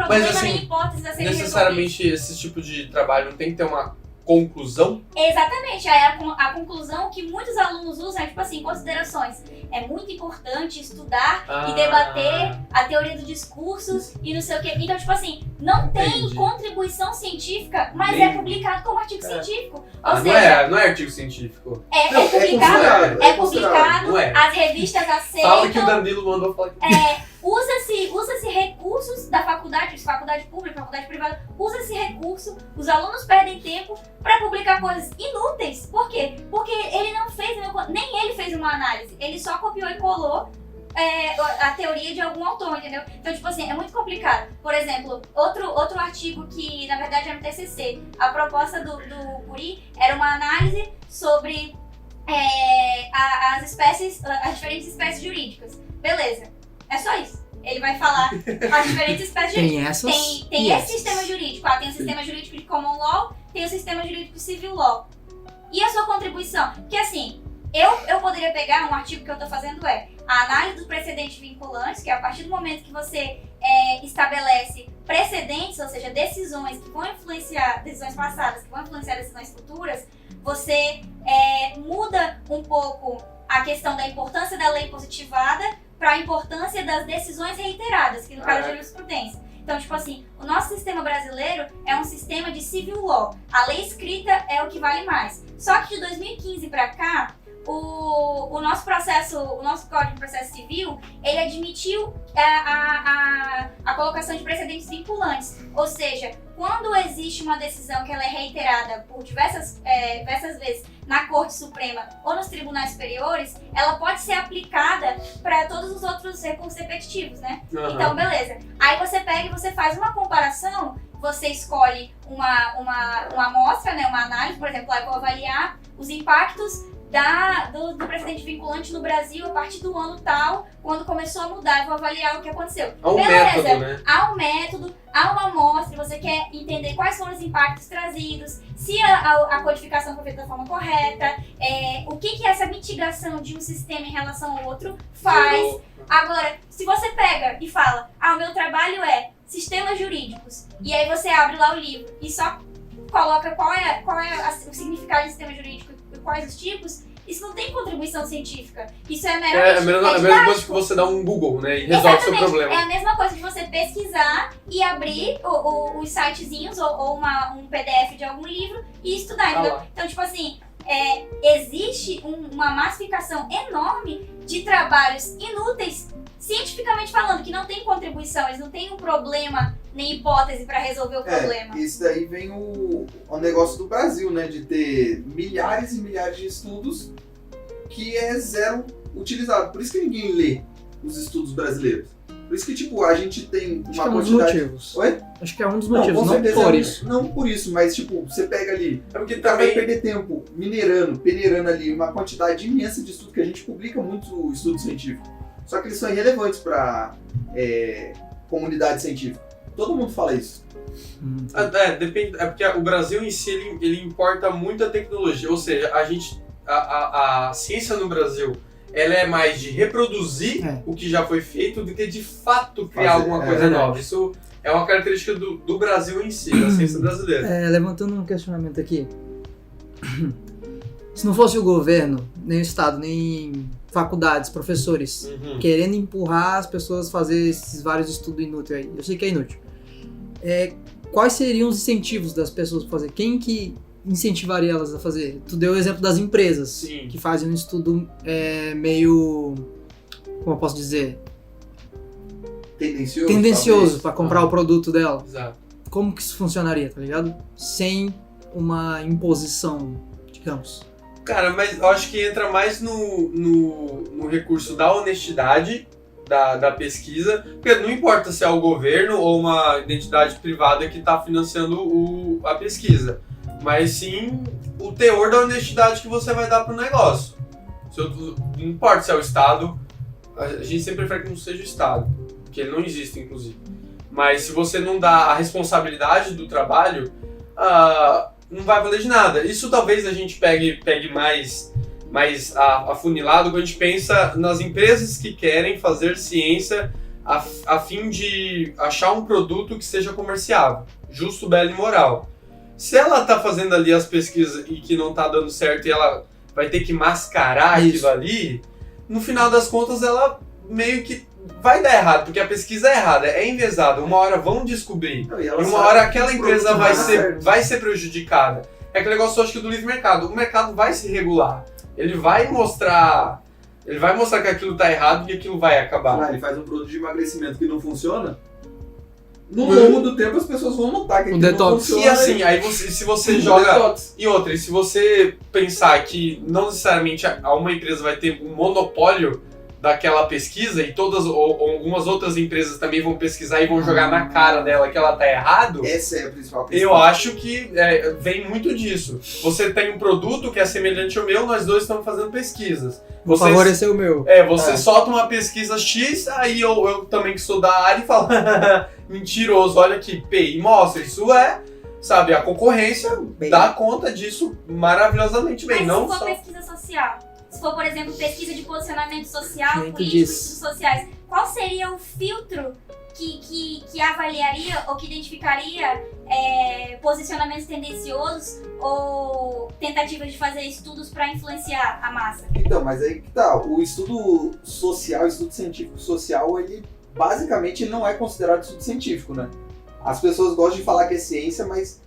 Mas, assim, nem hipótese a ser necessariamente esse tipo de trabalho não tem que ter uma conclusão? Exatamente, aí a conclusão que muitos alunos usam é tipo assim, considerações. É muito importante estudar e debater a teoria do discurso e não sei o quê. Então, tipo assim, não tem contribuição científica, mas é publicado como artigo científico. Ou seja, não é artigo científico. É publicado, as revistas aceitam. Fala que o Danilo mandou falar aqui. Usa-se recursos da faculdade pública, faculdade privada, usa-se recurso, os alunos perdem tempo para publicar coisas inúteis. Por quê? Porque ele não fez, nem ele fez uma análise, ele só copiou e colou a teoria de algum autor, entendeu? Então, tipo assim, é muito complicado. Por exemplo, outro artigo que, na verdade, é no TCC, a proposta do Curie era uma análise sobre as diferentes espécies jurídicas. Beleza. É só isso. Ele vai falar as diferentes espécies jurídicas. Tem esse sistema jurídico. Tem o sistema jurídico de common law, tem o sistema jurídico civil law. E a sua contribuição? Porque assim, eu poderia pegar um artigo que eu estou fazendo a análise dos precedentes vinculantes, que é a partir do momento que você estabelece precedentes, ou seja, decisões que vão influenciar, decisões passadas que vão influenciar decisões futuras, você muda um pouco a questão da importância da lei positivada para a importância das decisões reiteradas, que no caso é jurisprudência. Então, tipo assim, o nosso sistema brasileiro é um sistema de civil law. A lei escrita é o que vale mais. Só que de 2015 para cá, o nosso Código de Processo Civil, ele admitiu a colocação de precedentes vinculantes. Ou seja, quando existe uma decisão que ela é reiterada por diversas vezes na Corte Suprema ou nos tribunais superiores, ela pode ser aplicada para todos os outros recursos repetitivos, né? Uhum. Então, beleza. Aí você pega e você faz uma comparação, você escolhe uma amostra, né, uma análise, por exemplo, eu vou avaliar os impactos do precedente vinculante no Brasil a partir do ano tal, quando começou a mudar, eu vou avaliar o que aconteceu. Há um método, né? Há um método, há uma amostra, você quer entender quais foram os impactos trazidos, se a codificação foi feita da forma correta, o que essa mitigação de um sistema em relação ao outro faz. Agora, se você pega e fala, o meu trabalho é sistemas jurídicos, e aí você abre lá o livro e só coloca qual é o significado de sistema jurídico e quais os tipos, isso não tem contribuição científica. Isso é meramente a mesma coisa que você dá um Google, né, e resolve o seu problema. É a mesma coisa de você pesquisar e abrir os sitezinhos ou um PDF de algum livro e estudar, entendeu? Então, tipo assim, existe uma massificação enorme de trabalhos inúteis, cientificamente falando, que não tem contribuição, eles não têm um problema nem hipótese para resolver o problema. Isso daí vem o negócio do Brasil, né? De ter milhares e milhares de estudos que é zero utilizado. Por isso que ninguém lê os estudos brasileiros. Por isso que, tipo, a gente tem uma quantidade... Acho que é um dos motivos. Oi? Acho que é um dos motivos, não por isso. Não por isso, mas, tipo, você pega ali... É porque o cara vai também... perder tempo peneirando ali uma quantidade imensa de estudo, que a gente publica muito estudo científico. Só que eles são irrelevantes para comunidade científica. Todo mundo fala isso. Depende, porque o Brasil em si ele importa muita tecnologia, ou seja, a ciência no Brasil ela é mais de reproduzir o que já foi feito do que de fato criar alguma coisa nova. Isso é uma característica do Brasil em si, da ciência brasileira. Levantando um questionamento aqui. Se não fosse o governo, nem o Estado, nem faculdades, professores, querendo empurrar as pessoas a fazer esses vários estudos inúteis aí, eu sei que é inútil. Quais seriam os incentivos das pessoas para fazer? Quem que incentivaria elas a fazer? Tu deu o exemplo das empresas, que fazem um estudo meio, como eu posso dizer? Tendencioso para comprar o produto dela. Exato. Como que isso funcionaria, tá ligado? Sem uma imposição, digamos. Cara, mas eu acho que entra mais no recurso da honestidade da pesquisa, porque não importa se é o governo ou uma entidade privada que está financiando a pesquisa, mas sim o teor da honestidade que você vai dar para o negócio. Não importa se é o Estado, a gente sempre prefere que não seja o Estado, porque ele não existe, inclusive. Mas se você não dá a responsabilidade do trabalho, não vai valer de nada. Isso talvez a gente pegue mais afunilado quando a gente pensa nas empresas que querem fazer ciência a fim de achar um produto que seja comerciável, justo, belo e moral. Se ela está fazendo ali as pesquisas e que não está dando certo e ela vai ter que mascarar aquilo ali, no final das contas ela meio que vai dar errado, porque a pesquisa é errada, é enviesada, uma hora vão descobrir, e uma hora aquela empresa vai ser prejudicada. É aquele negócio, acho que, do livre mercado. O mercado vai se regular, ele vai mostrar que aquilo está errado e que aquilo vai acabar. Ele faz um produto de emagrecimento que não funciona, no longo do tempo as pessoas vão notar que aquilo não funciona. E assim, aí se você joga... E outra, e se você pensar que não necessariamente uma empresa vai ter um monopólio daquela pesquisa e ou algumas outras empresas também vão pesquisar e vão jogar na cara dela que ela tá errado. Essa é a principal questão. Eu acho que vem muito disso. Você tem um produto que é semelhante ao meu, nós dois estamos fazendo pesquisas. Vou favorecer o meu. Você solta uma pesquisa X, aí eu também que sou da área e falo, mentiroso, olha aqui, e mostra, isso sabe, a concorrência dá conta disso maravilhosamente bem. Mas não se for só pesquisa social, se for, por exemplo, pesquisa de posicionamento social, Muito político, disso. estudos sociais, qual seria o filtro que avaliaria ou que identificaria posicionamentos tendenciosos ou tentativas de fazer estudos para influenciar a massa. Então, mas aí que tá, o estudo social, o estudo científico social, ele basicamente não é considerado estudo científico, né? As pessoas gostam de falar que é ciência, mas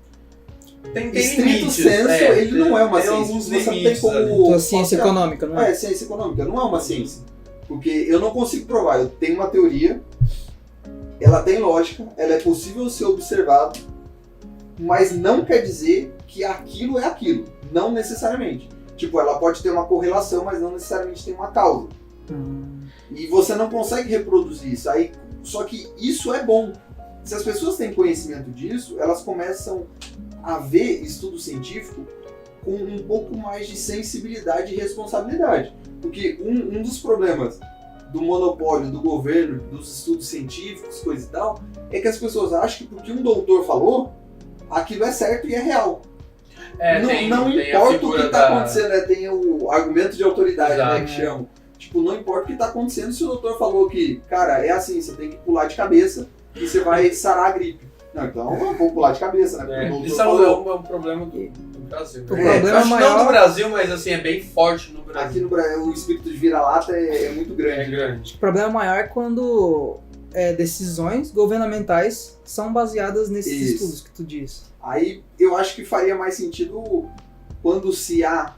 Tem estrito limites, senso, ele não é uma tem ciência. alguns Você não tem limites como... ali. Então, ciência econômica, não é? É, ciência econômica, não é uma ciência. Porque eu não consigo provar, eu tenho uma teoria, ela tem lógica, ela é possível ser observada, mas não quer dizer que aquilo é aquilo. Não necessariamente. Tipo, ela pode ter uma correlação, mas não necessariamente tem uma causa. E você não consegue reproduzir isso. Aí, só que isso é bom. Se as pessoas têm conhecimento disso, elas começam a ver estudo científico com um pouco mais de sensibilidade e responsabilidade. Porque um dos problemas do monopólio do governo, dos estudos científicos, coisa e tal, é que as pessoas acham que porque um doutor falou, aquilo é certo e é real. Não importa o que está acontecendo, né? Tem o argumento de autoridade, né, que chamam. Tipo, não importa o que está acontecendo, se o doutor falou que, cara, é assim, você tem que pular de cabeça e você vai sarar a gripe. Não, então eu vou pular de cabeça, né? Isso é um problema do Brasil. O problema maior... Não do Brasil, mas assim, é bem forte no Brasil. Aqui no Brasil, o espírito de vira-lata é muito grande. É grande. O problema maior é quando decisões governamentais são baseadas nesses estudos que tu disse. Aí eu acho que faria mais sentido quando se há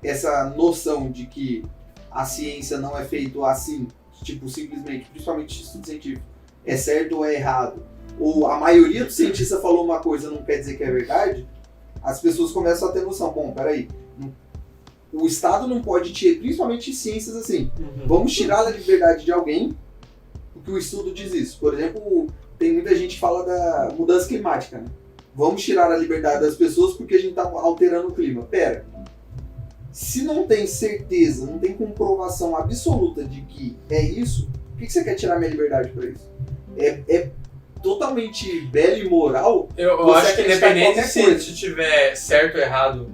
essa noção de que a ciência não é feita assim, tipo, simplesmente, principalmente estudo científico, é certo ou é errado, ou a maioria dos cientistas falou uma coisa não quer dizer que é verdade, as pessoas começam a ter noção, bom, peraí, o Estado não pode tirar, principalmente ciências assim, vamos tirar a liberdade de alguém, porque o estudo diz isso. Por exemplo, tem muita gente que fala da mudança climática, né? Vamos tirar a liberdade das pessoas porque a gente está alterando o clima. Pera, se não tem certeza, não tem comprovação absoluta de que é isso, por que você quer tirar minha liberdade para isso? É totalmente belo e moral. Eu acho que independente se tiver certo ou errado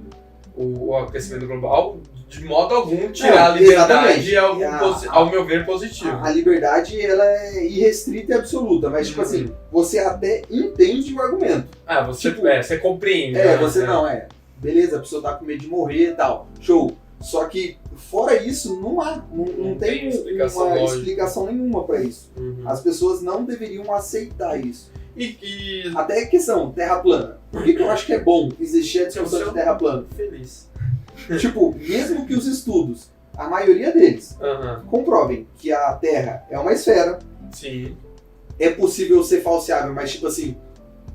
o aquecimento global, de modo algum tirar a liberdade é ao meu ver positivo. A liberdade ela é irrestrita e absoluta, mas tipo assim, você até entende o argumento. Você, tipo, você compreende. Beleza, a pessoa tá com medo de morrer e tal, show. Só que fora isso, não tem uma explicação nenhuma para isso. As pessoas não deveriam aceitar isso. Até a questão, terra plana. Por que eu acho que é bom existir a discussão de terra plana? Feliz. Tipo, mesmo que os estudos, a maioria deles, comprovem que a Terra é uma esfera. Sim. É possível ser falseável, mas tipo assim,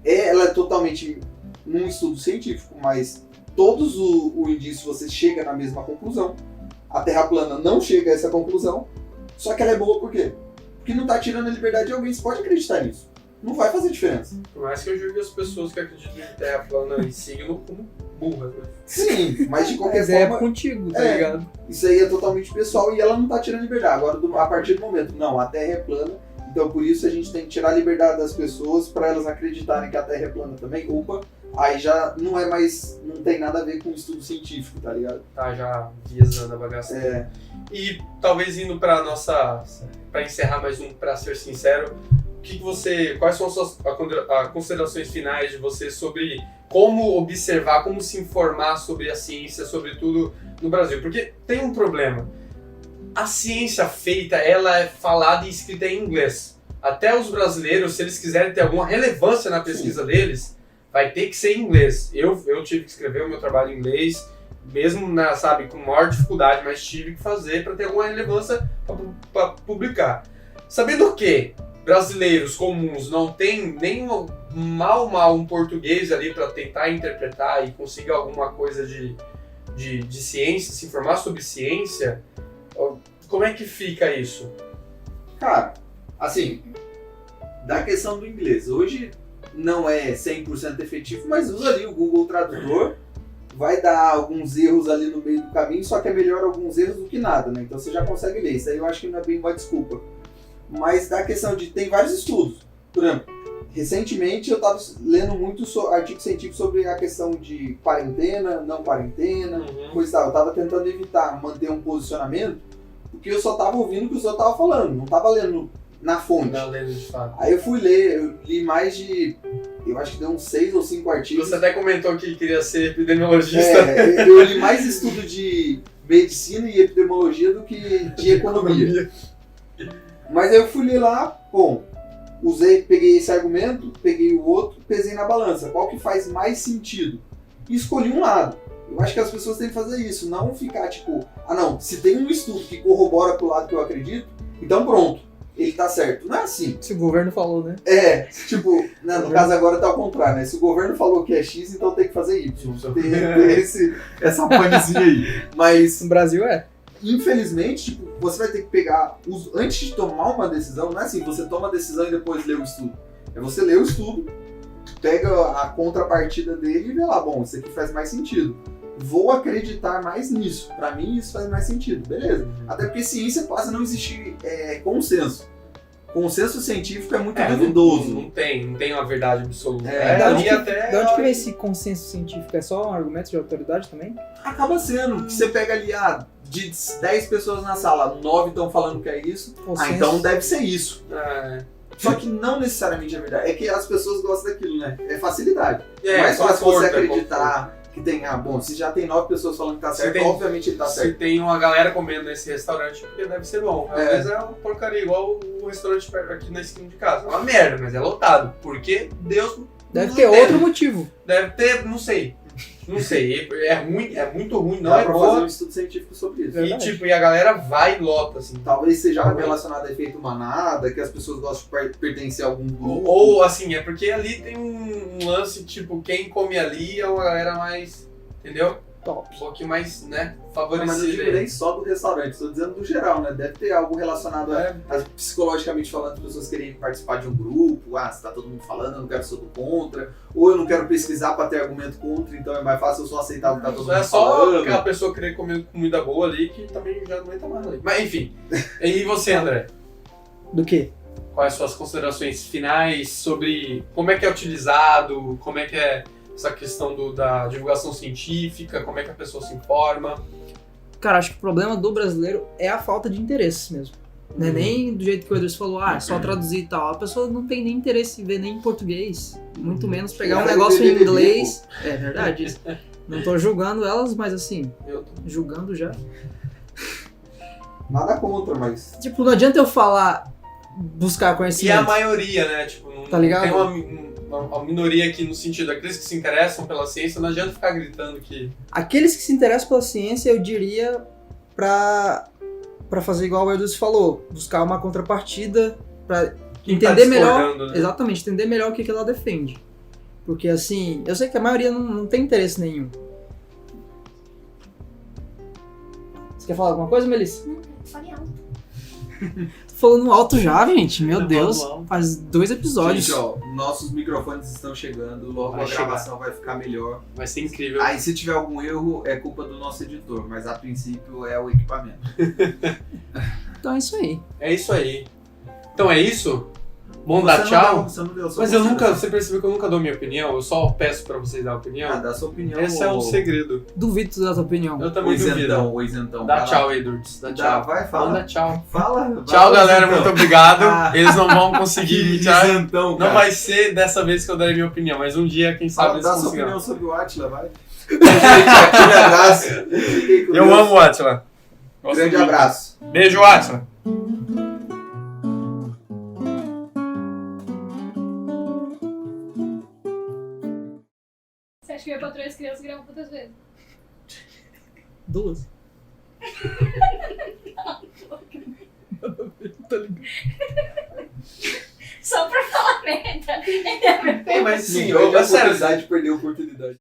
ela é totalmente num estudo científico, mas todos o indício você chega na mesma conclusão. A Terra plana não chega a essa conclusão, só que ela é boa por quê? Porque não tá tirando a liberdade de alguém, você pode acreditar nisso. Não vai fazer diferença. Por mais que eu julgue as pessoas que acreditam em Terra plana e sigam como burras, né? Sim, mas de qualquer forma... é contigo, tá ligado? Isso aí é totalmente pessoal e ela não tá tirando liberdade. Agora, a partir do momento, não, a Terra é plana, então por isso a gente tem que tirar a liberdade das pessoas para elas acreditarem que a Terra é plana também. Opa, aí já não é mais, não tem nada a ver com estudo científico, tá ligado? Tá já viesando a bagaça. E talvez indo pra encerrar mais pra ser sincero, quais são as suas considerações finais de você sobre como observar, como se informar sobre a ciência, sobretudo no Brasil? Porque tem um problema. A ciência feita, ela é falada e escrita em inglês. Até os brasileiros, se eles quiserem ter alguma relevância na pesquisa deles, vai ter que ser em inglês. Eu tive que escrever o meu trabalho em inglês, mesmo com maior dificuldade, mas tive que fazer para ter alguma relevância para publicar. Sabendo que brasileiros comuns não têm nem mal um português ali para tentar interpretar e conseguir alguma coisa de ciência, se informar sobre ciência, como é que fica isso? Cara, assim, da questão do inglês, hoje não é 100% efetivo, mas usa ali o Google Tradutor, vai dar alguns erros ali no meio do caminho, só que é melhor alguns erros do que nada, né? Então você já consegue ler, isso aí eu acho que não é bem uma desculpa. Mas da questão tem vários estudos. Por exemplo, recentemente eu estava lendo muito artigo científico sobre a questão de quarentena, não quarentena, coisa e tal. Eu estava tentando manter um posicionamento, porque eu só estava ouvindo o que os outros estavam falando, não estava lendo na fonte. Não, lendo de fato. Aí eu fui ler, eu li mais de... Eu acho que deu uns 6 ou 5 artigos. Você até comentou que queria ser epidemiologista. Eu li mais estudo de medicina e epidemiologia do que de economia. Mas aí eu fui ler lá, bom, peguei esse argumento, peguei o outro, pesei na balança. Qual que faz mais sentido? E escolhi um lado. Eu acho que as pessoas têm que fazer isso, não ficar tipo, não, se tem um estudo que corrobora pro lado que eu acredito, então pronto, ele tá certo. Não é assim. Se o governo falou, né? Tipo, no caso agora tá ao contrário, né? Se o governo falou que é X, então tem que fazer Y. Tem essa panezinha aí. Mas no Brasil infelizmente, tipo, você vai ter que pegar, antes de tomar uma decisão, não é assim, você toma a decisão e depois lê o estudo. É você ler o estudo, pega a contrapartida dele e vê lá, bom, isso aqui faz mais sentido. Vou acreditar mais nisso. Pra mim, isso faz mais sentido. Beleza. Até porque ciência quase não existe consenso. Consenso científico é muito duvidoso. Não tem uma verdade absoluta. De onde que vem esse consenso científico? É só um argumento de autoridade também? Acaba sendo. Que você pega ali, de 10 pessoas na sala, 9 estão falando que é isso. Consenso. Então deve ser isso. Só que não necessariamente é verdade. É que as pessoas gostam daquilo, né? É facilidade. Mais fácil você acreditar que tem, se já tem 9 pessoas falando que tá certo, obviamente ele tá certo. Se tem uma galera comendo nesse restaurante, porque deve ser bom. Às vezes é uma porcaria, igual o restaurante aqui na esquina de casa. É uma merda, mas é lotado. Porque Deus... Deve ter outro motivo. Deve ter, não sei. É ruim, é muito ruim, não dá é pra boa. fazer um estudo científico sobre isso. E a galera vai e lota, assim. Talvez seja relacionado a efeito manada, que as pessoas gostam de pertencer a algum grupo. Ou assim, é porque ali tem um lance, tipo, quem come ali é uma galera mais, entendeu? Top. Um pouquinho mais, né, Não, favorecida. mas eu digo nem só do restaurante, estou dizendo do geral, né? Deve ter algo relacionado a psicologicamente falando, as pessoas querem participar de um grupo, se tá todo mundo falando, eu não quero ser do contra, ou eu não quero pesquisar para ter argumento contra, então é mais fácil eu só aceitar o que tá todo mundo falando. É só a pessoa querer comer comida boa ali, que também já não entra mais ali. Mas enfim, e você, André? Do quê? Quais suas considerações finais sobre como é que é utilizado, como é que é essa questão da divulgação científica, como é que a pessoa se informa? Cara, acho que o problema do brasileiro é a falta de interesse mesmo. Não é nem do jeito que o Edson falou, é só traduzir e tal. A pessoa não tem nem interesse em ver nem em português, muito menos pegar um negócio em inglês. É verdade isso. Não tô julgando elas, mas assim, Eu tô julgando já. Nada contra, mas... Tipo, não adianta eu falar, buscar E conhecimento. a maioria, né? Tipo, não, Tá ligado? tem uma minoria aqui no sentido, aqueles que se interessam pela ciência, não adianta ficar gritando que... Aqueles que se interessam pela ciência, eu diria pra fazer igual o Edson falou, buscar uma contrapartida pra Quem entender tá melhor, discordando, né? exatamente, entender melhor o que ela defende. Porque assim, eu sei que a maioria não tem interesse nenhum. Você quer falar alguma coisa, Melissa? Fale alto. Tô falando alto já, gente, meu Tá Deus, bom. faz 2 episódios. Gente, nossos microfones estão chegando, logo Vai a chegar. gravação vai ficar melhor. Vai ser incrível. Aí se tiver algum erro, é culpa do nosso editor, mas a princípio é o equipamento. Então é isso aí. É isso aí. Então é isso? Vamos dar tchau? Você não deu sua Mas eu consideração. você percebeu que eu nunca dou minha opinião, eu só peço pra vocês dar a opinião. Dá sua opinião. Esse é o segredo. Duvido tu dar tua opinião. Eu também duvido. O isentão. Dá vai tchau, lá. Edwards. Dá tchau. Vai, fala. Manda tchau. Fala. Tchau, galera. Muito Isentão. obrigado. Eles não vão conseguir me tirar. Isentão, Não cara. vai ser dessa vez que eu darei minha opinião, mas um dia, quem sabe, Fala, eles dá sua conseguirão. opinião sobre o Átila, vai. Gente, aquele abraço. Fiquem com Eu Deus. amo o Átila. Gosto Grande muito. abraço. Beijo, Átila. Você acha que eu ia patroa as crianças gravam quantas vezes? 2. Só pra falar merda. Mas sim, Não perde a sério, oportunidade de perder a oportunidade.